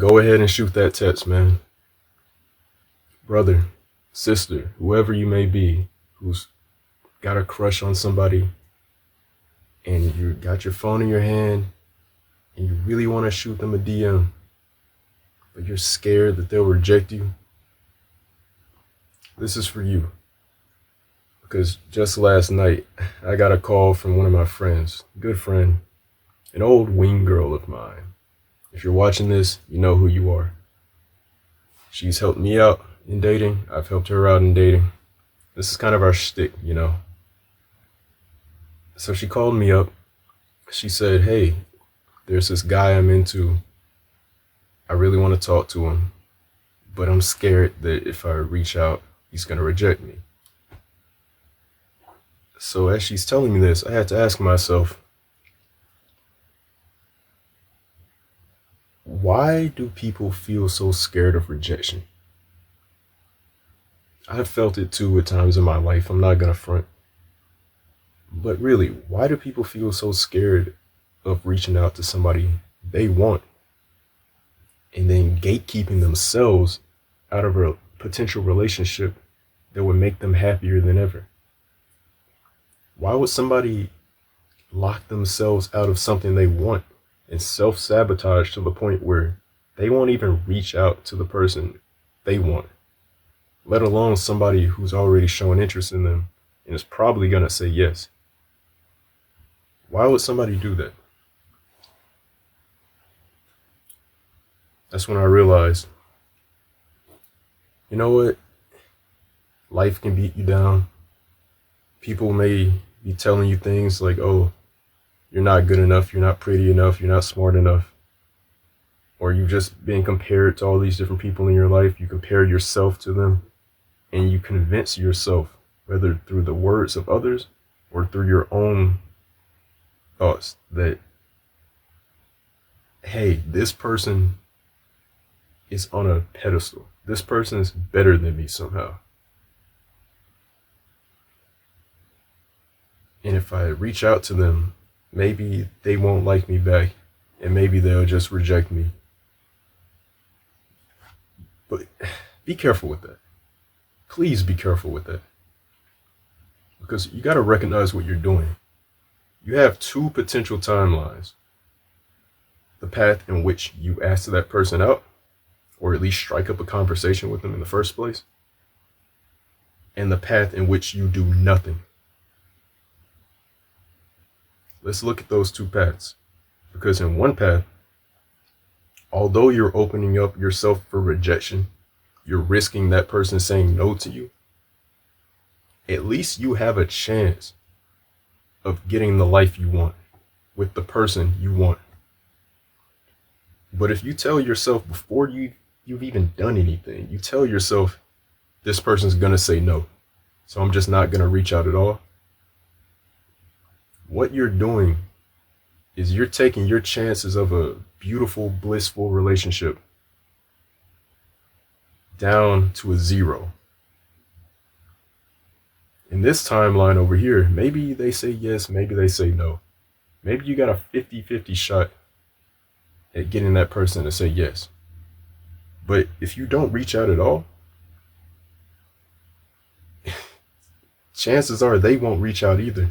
Go ahead and shoot that text, man. Brother, sister, whoever you may be, who's got a crush on somebody, and you got your phone in your hand, and you really want to shoot them a DM, but you're scared that they'll reject you. This is for you. Because just last night, I got a call from one of my friends, good friend, an old wing girl of mine. If you're watching this, you know who you are. She's helped me out in dating. I've helped her out in dating. This is kind of our shtick, you know. So she called me up. She said, hey, there's this guy I'm into. I really want to talk to him, but I'm scared that if I reach out, he's going to reject me. So as she's telling me this, I had to ask myself, why do people feel so scared of rejection? I've felt it too at times in my life, I'm not gonna front. But really, why do people feel so scared of reaching out to somebody they want and then gatekeeping themselves out of a potential relationship that would make them happier than ever? Why would somebody lock themselves out of something they want and self-sabotage to the point where they won't even reach out to the person they want, let alone somebody who's already shown interest in them and is probably going to say yes? Why would somebody do that? That's when I realized, you know what? Life can beat you down. People may be telling you things like, oh, you're not good enough, you're not pretty enough, you're not smart enough. Or you've just been compared to all these different people in your life. You compare yourself to them and you convince yourself, whether through the words of others or through your own thoughts, that, hey, this person is on a pedestal. This person is better than me somehow. And if I reach out to them, maybe they won't like me back, and maybe they'll just reject me. But be careful with that. Please be careful with that. Because you got to recognize what you're doing. You have two potential timelines. The path in which you ask that person out, or at least strike up a conversation with them in the first place, and the path in which you do nothing. Let's look at those two paths. Because in one path, although you're opening up yourself for rejection, you're risking that person saying no to you, at least you have a chance of getting the life you want with the person you want. But if you tell yourself before you've even done anything, you tell yourself, this person's going to say no, so I'm just not going to reach out at all. What you're doing is you're taking your chances of a beautiful, blissful relationship down to a zero. In this timeline over here, maybe they say yes, maybe they say no. Maybe you got a 50-50 shot at getting that person to say yes. But if you don't reach out at all, chances are they won't reach out either.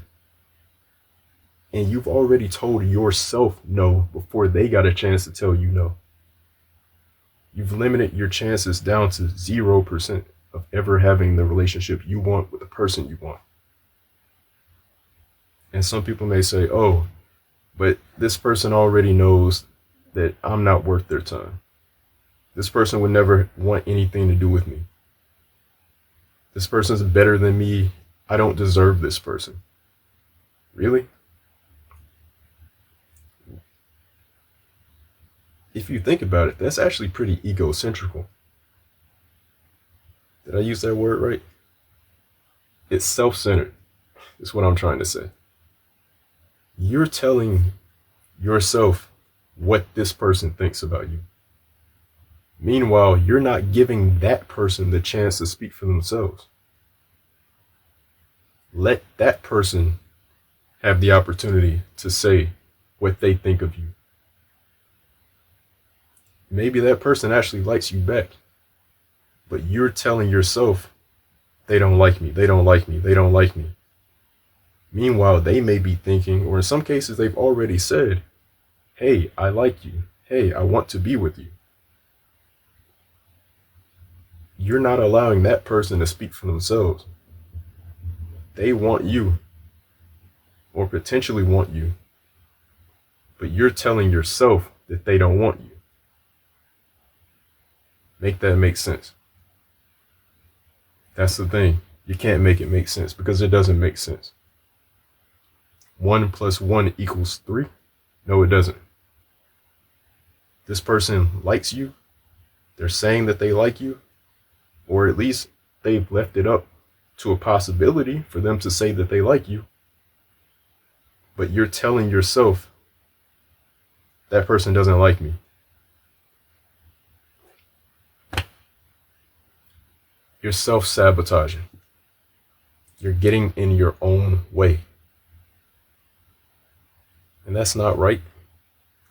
And you've already told yourself no before they got a chance to tell you no. You've limited your chances down to 0% of ever having the relationship you want with the person you want. And some people may say, oh, but this person already knows that I'm not worth their time. This person would never want anything to do with me. This person's better than me. I don't deserve this person. Really? If you think about it, that's actually pretty egocentrical. Did I use that word right? It's self-centered, is what I'm trying to say. You're telling yourself what this person thinks about you. Meanwhile, you're not giving that person the chance to speak for themselves. Let that person have the opportunity to say what they think of you. Maybe that person actually likes you back, but you're telling yourself, they don't like me, they don't like me, they don't like me. Meanwhile, they may be thinking, or in some cases, they've already said, hey, I like you. Hey, I want to be with you. You're not allowing that person to speak for themselves. They want you, or potentially want you, but you're telling yourself that they don't want you. Make that make sense. That's the thing. You can't make it make sense because it doesn't make sense. 1 + 1 = 3? No, it doesn't. This person likes you. They're saying that they like you, or at least they've left it up to a possibility for them to say that they like you. But you're telling yourself, that person doesn't like me. You're self-sabotaging. You're getting in your own way. And that's not right.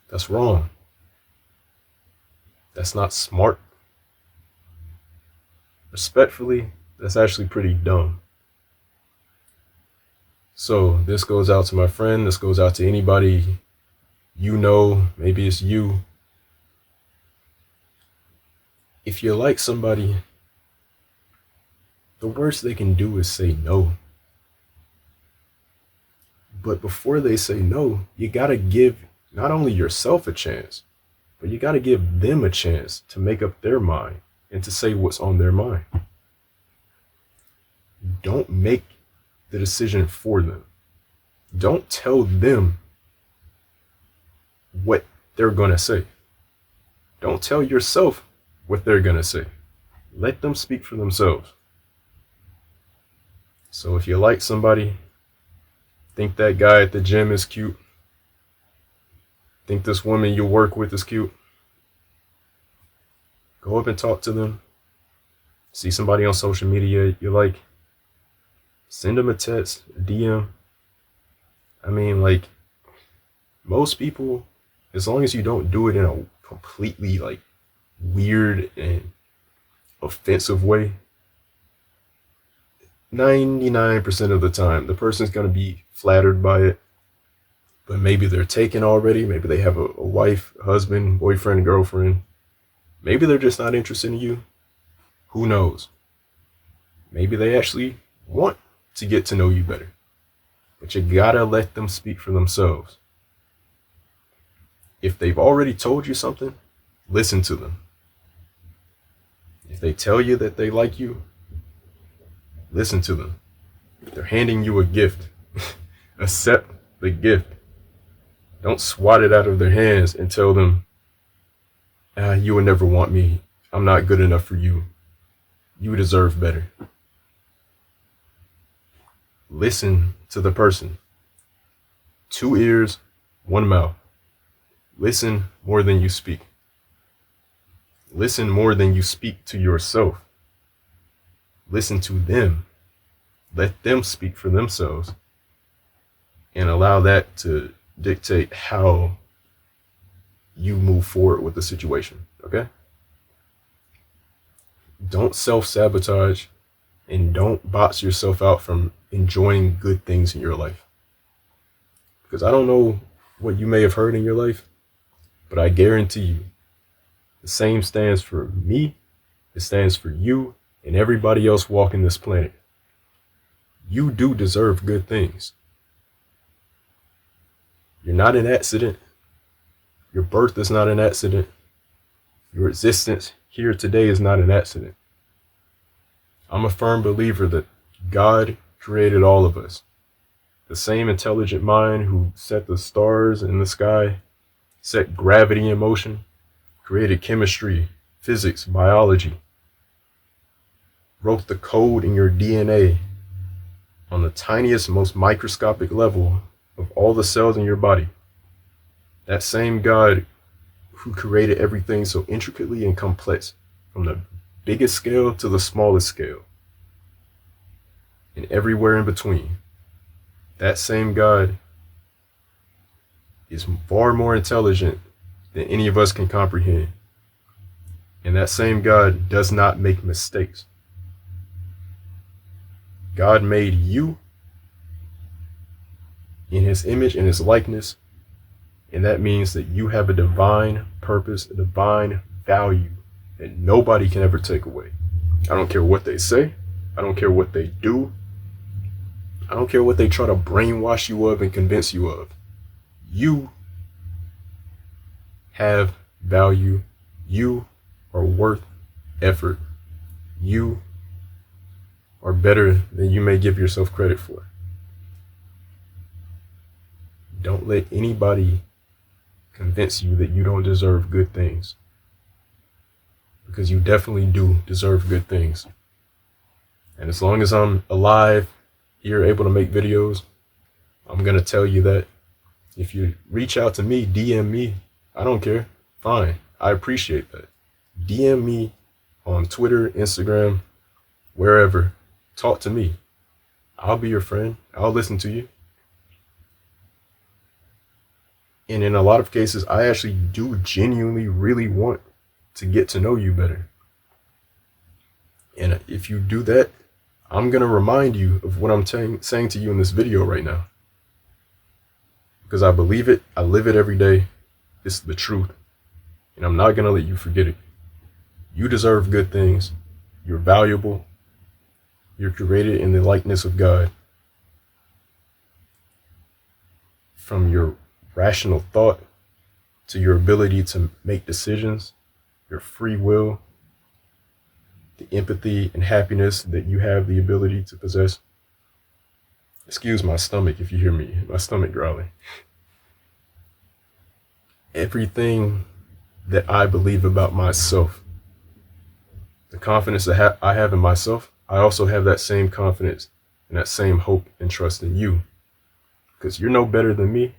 That's wrong. That's not smart. Respectfully, that's actually pretty dumb. So this goes out to my friend. This goes out to anybody you know. Maybe it's you. If you like somebody, the worst they can do is say no. But before they say no, you gotta give not only yourself a chance, but you gotta give them a chance to make up their mind and to say what's on their mind. Don't make the decision for them. Don't tell them what they're gonna say. Don't tell yourself what they're gonna say. Let them speak for themselves. So if you like somebody, think that guy at the gym is cute, think this woman you work with is cute, go up and talk to them. See somebody on social media you like, send them a text, a DM. I mean, like, most people, as long as you don't do it in a completely like weird and offensive way, 99% of the time the person's going to be flattered by it. But maybe they're taken already. Maybe they have a wife, a husband, boyfriend, girlfriend. Maybe they're just not interested in you. Who knows? Maybe they actually want to get to know you better. But you gotta let them speak for themselves. If they've already told you something, listen to them. If they tell you that they like you, listen to them. If they're handing you a gift, accept the gift. Don't swat it out of their hands and tell them, you would never want me. I'm not good enough for you. You deserve better. Listen to the person. 2 ears, 1 mouth. Listen more than you speak. Listen more than you speak to yourself. Listen to them. Let them speak for themselves. And allow that to dictate how you move forward with the situation. Okay? Don't self-sabotage and don't box yourself out from enjoying good things in your life. Because I don't know what you may have heard in your life, but I guarantee you, the same stands for me, it stands for you, and everybody else walking this planet. You do deserve good things. You're not an accident. Your birth is not an accident. Your existence here today is not an accident. I'm a firm believer that God created all of us. The same intelligent mind who set the stars in the sky, set gravity in motion, created chemistry, physics, biology, wrote the code in your DNA on the tiniest, most microscopic level of all the cells in your body. That same God who created everything so intricately and complex, from the biggest scale to the smallest scale, and everywhere in between. That same God is far more intelligent than any of us can comprehend. And that same God does not make mistakes. God made you in his image and his likeness. And that means that you have a divine purpose, a divine value that nobody can ever take away. I don't care what they say. I don't care what they do. I don't care what they try to brainwash you of and convince you of. You have value. You are worth effort. You are better than you may give yourself credit for. Don't let anybody convince you that you don't deserve good things, because you definitely do deserve good things. And as long as I'm alive, here able to make videos, I'm going to tell you that if you reach out to me, DM me, I don't care. Fine. I appreciate that. DM me on Twitter, Instagram, wherever. Talk to me. I'll be your friend. I'll listen to you. And in a lot of cases, I actually do genuinely really want to get to know you better. And if you do that, I'm going to remind you of what I'm saying to you in this video right now. Because I believe it. I live it every day. It's the truth. And I'm not going to let you forget it. You deserve good things. You're valuable. You're created in the likeness of God. From your rational thought to your ability to make decisions, your free will, the empathy and happiness that you have the ability to possess. Excuse my stomach if you hear me, my stomach growling. Everything that I believe about myself, the confidence that I have in myself, I also have that same confidence and that same hope and trust in you. Because you're no better than me.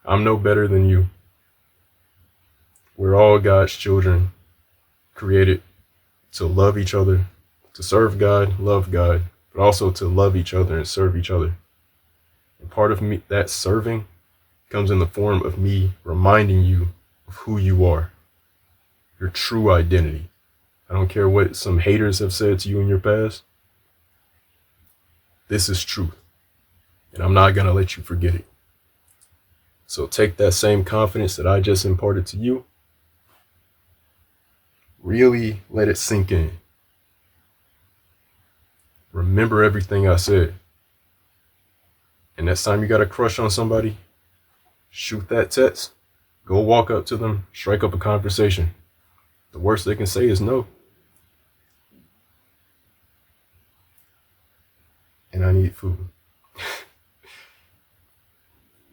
I'm no better than you. We're all God's children, created to love each other, to serve God, love God, but also to love each other and serve each other. And part of me, that serving, comes in the form of me reminding you of who you are, your true identity. I don't care what some haters have said to you in your past. This is truth, and I'm not going to let you forget it. So take that same confidence that I just imparted to you, really let it sink in. Remember everything I said. And next time you got a crush on somebody, shoot that text. Go walk up to them, strike up a conversation. The worst they can say is no. And I need food.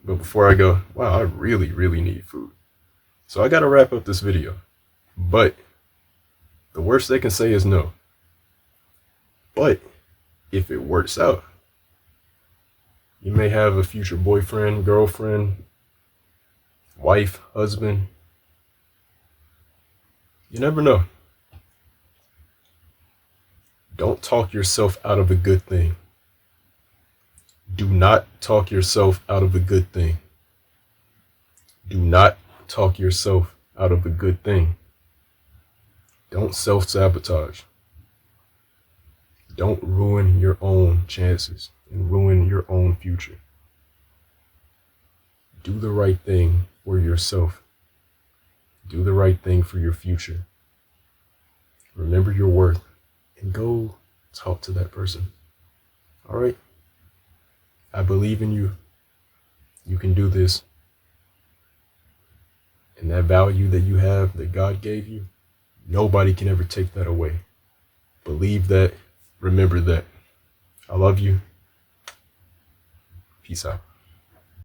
But before I go, wow, I really, really need food. So I got to wrap up this video. But the worst they can say is no. But if it works out, you may have a future boyfriend, girlfriend, wife, husband. You never know. Don't talk yourself out of a good thing. Do not talk yourself out of a good thing. Do not talk yourself out of a good thing. Don't self-sabotage. Don't ruin your own chances and ruin your own future. Do the right thing for yourself. Do the right thing for your future. Remember your worth and go talk to that person. All right? I believe in you. You can do this. And that value that you have, that God gave you, nobody can ever take that away. Believe that. Remember that. I love you. Peace out.